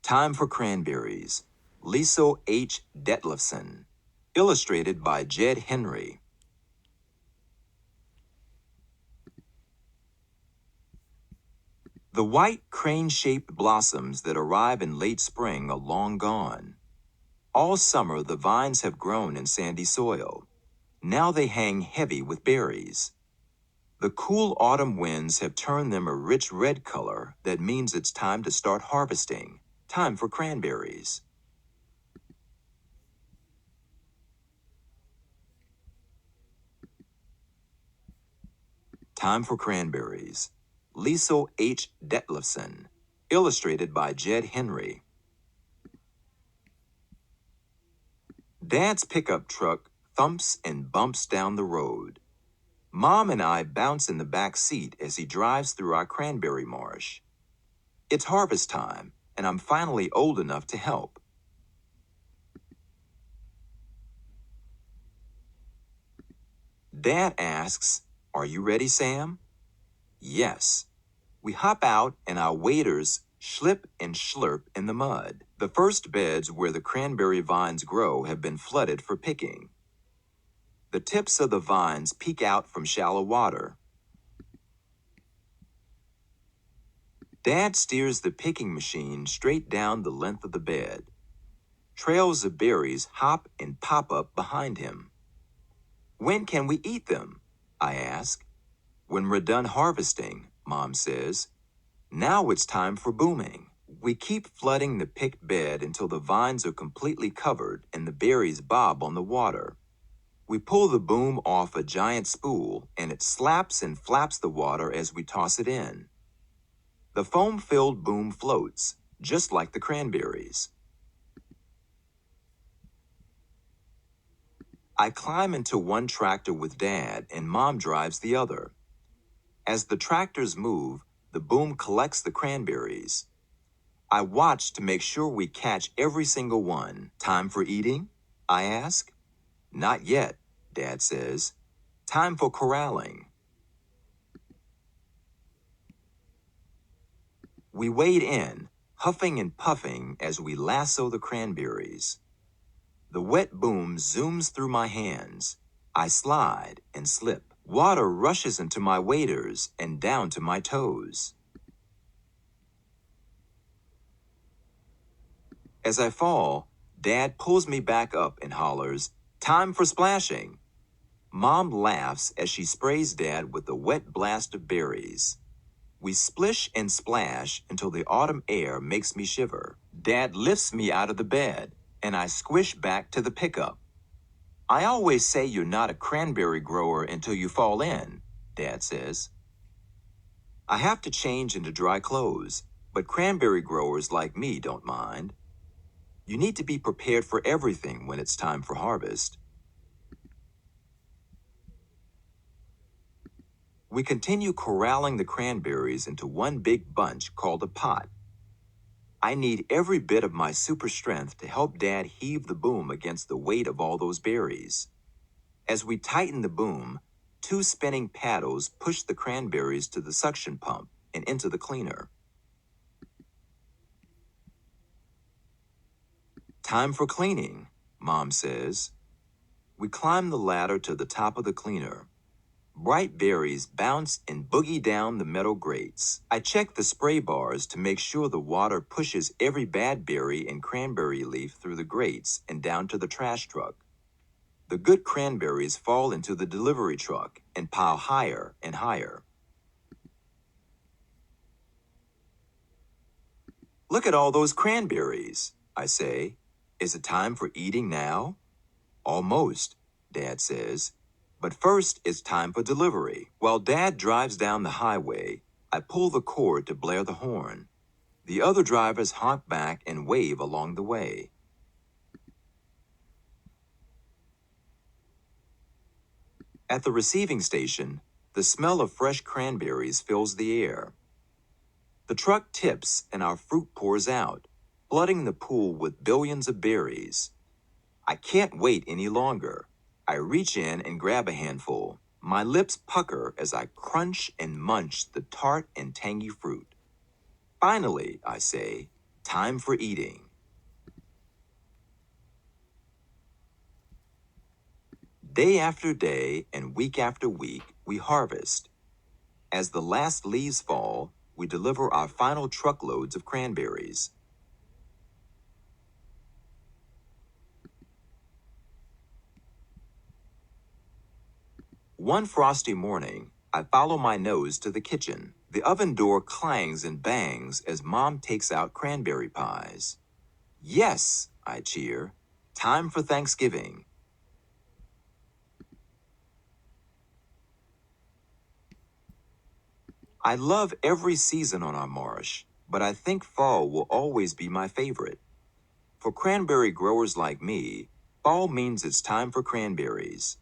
Time for Cranberries, Liesl H. Detlefson. Illustrated by Jed Henry. The white crane-shaped blossoms that arrive in late spring are long gone. All summer the vines have grown in sandy soil. Now they hang heavy with berries. The cool autumn winds have turned them a rich red color that means it's time to start harvesting. Time for cranberries. Time for Cranberries, Liesl H. Detlefson. Illustrated by Jed Henry. Dad's pickup truck thumps and bumps down the road. Mom and I bounce in the back seat as he drives through our cranberry marsh. It's harvest time, and I'm finally old enough to help. Dad asks, "Are you ready, Sam?" Yes. We hop out and our waders slip and slurp in the mud. The first beds where the cranberry vines grow have been flooded for picking. The tips of the vines peek out from shallow water. Dad steers the picking machine straight down the length of the bed. Trails of berries hop and pop up behind him. "When can we eat them?" I ask. "When we're done harvesting," Mom says. Now it's time for booming. We keep flooding the picked bed until the vines are completely covered and the berries bob on the water. We pull the boom off a giant spool and it slaps and flaps the water as we toss it in. The foam-filled boom floats, just like the cranberries. I climb into one tractor with Dad and Mom drives the other. As the tractors move, the boom collects the cranberries. I watch to make sure we catch every single one. "Time for eating?" I ask. "Not yet," Dad says. "Time for corralling." We wade in, huffing and puffing as we lasso the cranberries. The wet boom zooms through my hands. I slide and slip. Water rushes into my waders and down to my toes. As I fall, Dad pulls me back up and hollers, "Time for splashing." Mom laughs as she sprays Dad with a wet blast of berries. We splish and splash until the autumn air makes me shiver. Dad lifts me out of the bed, and I squish back to the pickup. "I always say you're not a cranberry grower until you fall in," Dad says. I have to change into dry clothes, but cranberry growers like me don't mind. You need to be prepared for everything when it's time for harvest. We continue corralling the cranberries into one big bunch called a pot. I need every bit of my super strength to help Dad heave the boom against the weight of all those berries. As we tighten the boom, 2 spinning paddles push the cranberries to the suction pump and into the cleaner. "Time for cleaning," Mom says. We climb the ladder to the top of the cleaner. Bright berries bounce and boogie down the metal grates. I check the spray bars to make sure the water pushes every bad berry and cranberry leaf through the grates and down to the trash truck. The good cranberries fall into the delivery truck and pile higher and higher. "Look at all those cranberries," I say. "Is it time for eating now?" "Almost," Dad says. "But first, it's time for delivery." While Dad drives down the highway, I pull the cord to blare the horn. The other drivers honk back and wave along the way. At the receiving station, the smell of fresh cranberries fills the air. The truck tips and our fruit pours out, flooding the pool with billions of berries. I can't wait any longer. I reach in and grab a handful. My lips pucker as I crunch and munch the tart and tangy fruit. "Finally," I say, Time for eating. Day after day and week after week, we harvest. As the last leaves fall, we deliver our final truckloads of cranberries. One frosty morning, I follow my nose to the kitchen. The oven door clangs and bangs as Mom takes out cranberry pies. Yes, I cheer. Time for Thanksgiving. I love every season on our marsh, but I think fall will always be my favorite. For cranberry growers like me, fall means it's time for cranberries.